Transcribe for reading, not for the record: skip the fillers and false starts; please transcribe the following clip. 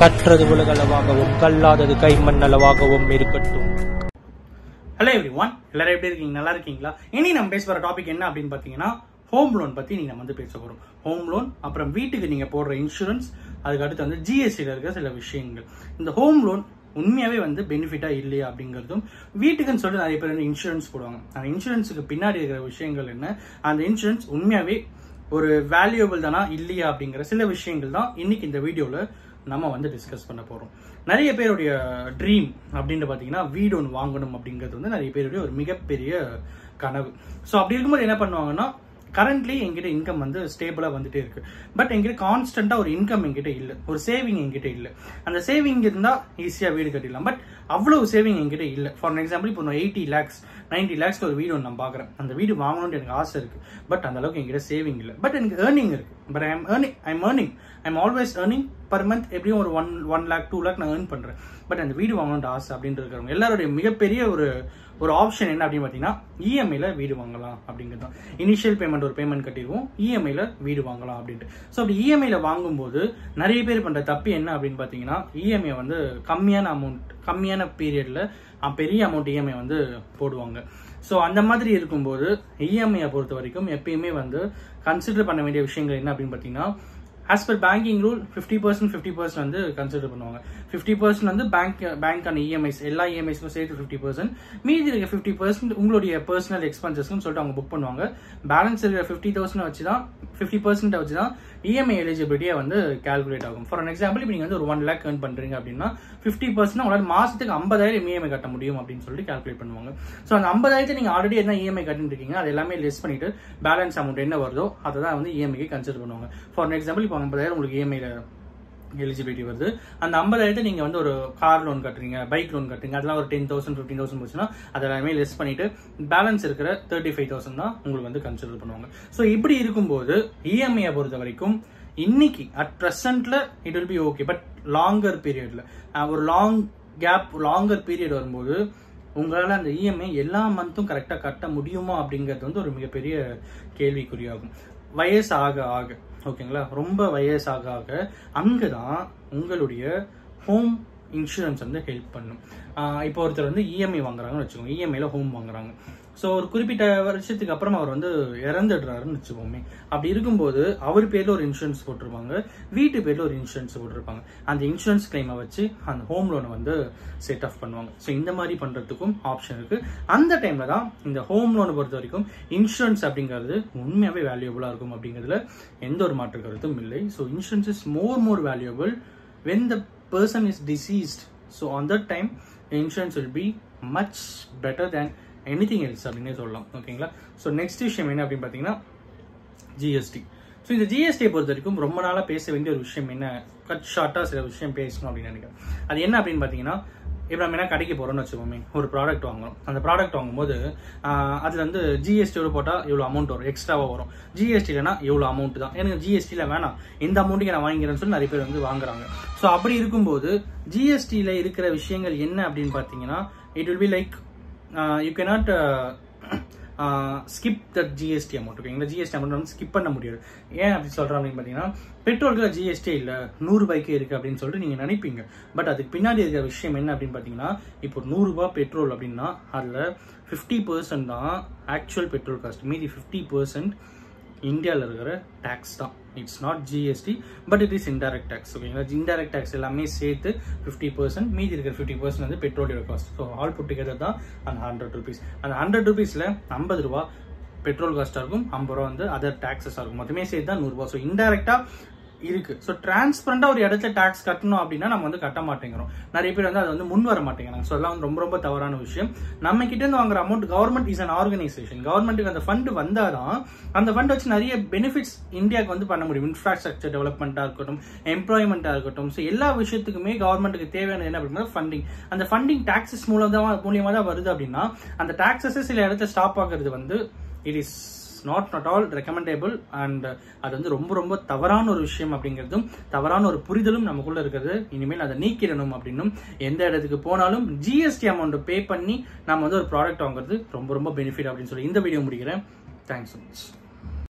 கற்றது உலகளவாகவும் கல்லாதது கைமண்ணளவாகவும் இருக்கட்டும். Hello everyone, எல்லாரும் எப்படி இருக்கீங்க? நல்லா இருக்கீங்களா? இனி நம்ம பேச போற டாபிக் என்ன அப்படின்னு பாத்தீங்கன்னா, ஹோம் லோன் பத்தி நீங்க நம்ம பேச போறோம். ஹோம் லோன், அப்புறம் வீட்டுக்கு நீங்க போடுற இன்சூரன்ஸ், அதுக்கு அடுத்து ஜிஎஸ்டில இருக்க சில விஷயங்கள். இந்த ஹோம் லோன் உண்மையாவே பெனிஃபிட்டா இல்லையா அப்படிங்கிறதும், வீட்டுக்குன்னு சொல்லிட்டு நிறைய பேர் இன்சூரன்ஸ் போடுவாங்க. அந்த இன்சூரன்ஸுக்கு பின்னாடி இருக்கிற விஷயங்கள் என்ன, அந்த இன்சூரன்ஸ் உண்மையாவே ஒரு வேல்யூபிள் தானா இல்லையா அப்படிங்கிற சில விஷயங்கள் தான் இன்னைக்கு இந்த வீடியோல நம்ம டிஸ்கஸ் பண்ண போறோம். நிறைய பேருடைய ட்ரீம் அப்படின்னு பாத்தீங்கன்னா வீடு ஒன்று வாங்கணும் அப்படிங்கிறது நிறைய பேருடைய ஒரு மிகப்பெரிய கனவு. ஸோ அப்படி இருக்கும்போது என்ன பண்ணுவாங்கன்னா, கரண்ட்லி எங்கிட்ட இன்கம் ஸ்டேபிளா வந்துட்டே இருக்கு. பட் எங்கிட்ட கான்ஸ்டன்டா ஒரு இன்கம் எங்கிட்ட இல்ல, ஒரு சேவிங் எங்கிட்ட இல்ல. அந்த சேவிங் இருந்தா ஈஸியா வீடு கட்டிடலாம். பட் அவ்வளவு சேவிங் எங்கிட்ட இல்ல. ஃபார் எக்ஸாம்பிள், இப்போ 80 lakhs 90 lakhs ஒரு வீடு ஒன்று நான் பாக்குறேன். அந்த வீடு வாங்கணும்னு எனக்கு ஆசை இருக்கு. பட் அந்த அளவுக்கு எங்கிட்ட சேவிங் இல்ல. பட் எனக்கு ஏர்னிங் இருக்கு. But I am always earning per month. எப்படியும் ஒரு 1 lakh 2 lakh நான் ஏர்ன் பண்றேன். பட் அந்த வீடு வாங்கணும்னு ஆசை அப்படின்னு இருக்கிறவங்க எல்லாருடைய மிகப்பெரிய ஒரு ஆப்ஷன் என்ன அப்படின்னு பாத்தீங்கன்னா, இஎம்ஐல வீடு வாங்கலாம் அப்படிங்கிறது தான். இனிஷியல் பேமெண்ட் ஒரு பேமெண்ட் கட்டிடுவோம், இஎம்ஐல வீடு வாங்கலாம் அப்படின்ட்டு. ஸோ அப்படி இஎம்ஐல வாங்கும்போது நிறைய பேர் பண்ற தப்பு என்ன அப்படின்னு பாத்தீங்கன்னா, இஎம்ஐ கம்மியான பீரியட்ல பெரிய அமௌண்ட் இஎம்ஐ போடுவாங்க. ஸோ அந்த மாதிரி இருக்கும்போது இஎம்ஐ பொறுத்த வரைக்கும் எப்பயுமே கன்சிடர் பண்ண வேண்டிய விஷயங்கள் என்ன அப்படின்னு பாத்தீங்கன்னா, as per banking rule 50% 50% consider பண்ணுவாங்க. 50% பேங்கான இஎம்ஐஸ், எல்லா இஎம்ஐஸ்க்கும் சேர்த்து 50%, மீதி இருக்க 50% உங்களுடைய பர்சனல் எக்ஸ்பென்சஸ்ன்னு சொல்லிட்டு அவங்க புக் பண்ணுவாங்க. பேலன்ஸ் இருக்கிற 50,000 வச்சுதான் 50% வச்சுதான் இஎம்ஐ எலிஜிபிலிட்டியா கால்குலேட் ஆகும். ஃபார் எக்ஸாம்பிள், இப்போ நீங்க ஒரு 1 lakh earn பண்றீங்க அப்படின்னா 50% உங்களால மாசத்துக்கு 50,000 இஎம்ஐ கட்ட முடியும் அப்படின்னு சொல்லிட்டு கால்குலேட் பண்ணுவாங்க. ஸோ அந்த 50,000 நீங்க ஆல்ரெடி என்ன இஎம்ஐ கட்டிட்டு இருக்கீங்க அது எல்லாமே லெஸ் பண்ணிட்டு பேலன்ஸ் அமௌண்ட் என்ன வருதோ அதை தான் இஎம்ஐக்கு கன்சிடர் பண்ணுவாங்க. ஃபார் எக்ஸாம்பிள், இப்போ 50,000 உங்களுக்கு இஎம்ஐல எலிஜிபிலிட்டி வருது. அந்த 50,000 நீங்க ஒரு கார் லோன் கட்டுறீங்க, பைக் லோன் கட்டுறீங்க, அதெல்லாம் ஒரு 10,000 15,000 போச்சுன்னா அதெல்லாமே லெஸ் பண்ணிட்டு பேலன்ஸ் இருக்கிற 35,000 தான் உங்களுக்கு கன்சிடர் பண்ணுவாங்க. ஸோ இப்படி இருக்கும்போது இஎம்ஐ பொறுத்த வரைக்கும் இன்னைக்கு அட் பிரசன்ட்ல it will be okay. But longer பீரியட்ல ஒரு லாங்கர் பீரியட் வரும்போது உங்களால அந்த இஎம்ஐ எல்லா மந்த்தும் கரெக்டா கட்ட முடியுமா அப்படிங்கிறது ஒரு மிகப்பெரிய கேள்விக்குறியாகும். வயசு ஆக ஆக, ஓகேங்களா, ரொம்ப வயசாக ஆக அங்கதான் உங்களுடைய ஹோம் இன்சூரன்ஸ் ஹெல்ப் பண்ணும். இப்போ ஒருத்தர் இஎம்ஐ வாங்குறாங்கன்னு வச்சுக்கோங்க, இஎம்ஐல ஹோம் வாங்குறாங்க. ஸோ ஒரு குறிப்பிட்ட வருஷத்துக்கு அப்புறம் அவர் இறந்துடுறாருன்னு வச்சுக்கோமே. அப்படி இருக்கும்போது அவர் பேர்ல ஒரு இன்சூரன்ஸ் போட்டிருப்பாங்க, வீட்டு பேர்ல ஒரு இன்சூரன்ஸ் போட்டிருப்பாங்க. அந்த இன்சூரன்ஸ் கிளைமை வச்சு அந்த ஹோம் லோனை செட் ஆஃப் பண்ணுவாங்க. ஸோ இந்த மாதிரி பண்றதுக்கும் ஆப்ஷன் இருக்கு. அந்த டைம்ல தான் இந்த ஹோம் லோனை பொறுத்த வரைக்கும் இன்சூரன்ஸ் அப்படிங்கிறது உண்மையாவே வேல்யூபிளா இருக்கும் அப்படிங்கிறதுல எந்த ஒரு மாற்று கருத்தும் இல்லை. So insurance is more valuable when the person is deceased. So on that time insurance will be much better than anything else அப்படின்னே சொல்லலாம். ஓகேங்களா? ஸோ நெக்ஸ்ட் விஷயம் என்ன அப்படின்னு பாத்தீங்கன்னா, ஜிஎஸ்டி. ஸோ இந்த ஜிஎஸ்டியை பொறுத்த வரைக்கும் ரொம்ப நாளா பேச வேண்டிய ஒரு விஷயம் என்ன, கட் ஷார்ட்டா சில விஷயம் பேசணும் அப்படின்னு நினைக்கிறேன். அது என்ன அப்படின்னு பாத்தீங்கன்னா, இப்போ நம்ம என்ன கடைக்கு போறோம்னு வச்சுக்கோமே, ஒரு ப்ராடக்ட் வாங்குறோம். அந்த ப்ராடக்ட் வாங்கும்போது அதுல ஜிஎஸ்டியோட போட்டா இவ்வளவு அமௌண்ட் வரும், எக்ஸ்ட்ராவா வரும். ஜிஎஸ்டி இல்லைன்னா இவ்வளவு அமௌண்ட் தான், எனக்கு ஜிஎஸ்டில வேணாம், இந்த அமௌண்ட்டுக்கு நான் வாங்கிறேன்னு சொல்லி நிறைய பேர் வாங்குறாங்க. ஸோ அப்படி இருக்கும்போது ஜிஎஸ்டில இருக்கிற விஷயங்கள் என்ன அப்படின்னு பாத்தீங்கன்னா, it will be like you cannot skip that GST amount. ஓகேங்களா? ஜிஎஸ்டி அமௌண்ட் ஸ்கிப் பண்ண முடியாது. ஏன் அப்படி சொல்றேன் அப்படின்னு பாத்தீங்கன்னா, பெட்ரோலுக்கு ஜிஎஸ்டி இல்ல, 100 ரூபாய்க்கு இருக்கு அப்படின்னு சொல்லிட்டு நீங்க நினைப்பீங்க. பட் அதுக்கு பின்னாடி இருக்கிற விஷயம் என்ன அப்படின்னு பாத்தீங்கன்னா, இப்போ 100 ரூபாய் பெட்ரோல் அப்படின்னா அதுல 50% தான் ஆக்சுவல் பெட்ரோல் காஸ்ட், மீதி 50% இந்தியாவில் இருக்கிற டாக்ஸ் தான். It's not GST, but it is indirect tax. ஓகேங்களா? இன்டைரக்ட் டாக்ஸ் எல்லாமே சேர்த்து 50%, மீதி இருக்கிற 50% பெட்ரோலோட cost. So all put together தான் அந்த 100 rupees. அந்த 100 rupeesல 50 ரூபா பெட்ரோல் காஸ்டா இருக்கும், 50 ரூபா அதர் டாக்ஸஸா இருக்கும். மொத்தமே சேர்த்து தான் 100 ரூபாய். ஸோ இன்டைரக்டா இருக்கு. ஸோ டிரான்ஸ்பரண்டா ஒரு இடத்துல டாக்ஸ் கட்டணும் அப்படின்னா நம்ம கட்ட மாட்டேங்கிறோம். நிறைய பேர் அது முன் வர மாட்டேங்கிறாங்க. ஸோ எல்லாம் ரொம்ப தவறான விஷயம். நம்ம கிட்ட இருந்து வாங்குற amount, government is an organisation. கவர்மெண்ட்டுக்கு அந்த ஃபண்ட் வந்தாதான் அந்த ஃபண்ட் வச்சு நிறைய பெனிஃபிட்ஸ் இந்தியாவுக்கு பண்ண முடியும். இன்ஃப்ராஸ்ட்ரக்சர் டெவலப்மெண்டா இருக்கட்டும், எம்ப்ளாய்மெண்டா இருக்கட்டும். ஸோ எல்லா விஷயத்துக்குமே கவர்மெண்ட்டுக்கு தேவையானது என்ன அப்படின்னா ஃபண்டிங். அந்த ஃபண்டிங் டாக்ஸஸ் மூலியமா தான் வருது அப்படின்னா அந்த டாக்ஸஸ் சில இடத்துல ஸ்டாப் ஆகுறது it is not at all recommendable. And அது ரொம்ப தவறான ஒரு விஷயம் அப்படிங்கிறதும், தவறான ஒரு புரிதலும் நமக்குள்ள இருக்கிறது. இனிமேல் அதை நீக்கிடணும் அப்படின்னும், எந்த இடத்துக்கு போனாலும் ஜிஎஸ்டி அமௌண்ட் பே பண்ணி நம்ம ஒரு ப்ராடக்ட் வாங்குறது ரொம்ப பெனிஃபிட் அப்படின்னு சொல்லி இந்த வீடியோ முடிக்கிறேன். Thanks so much.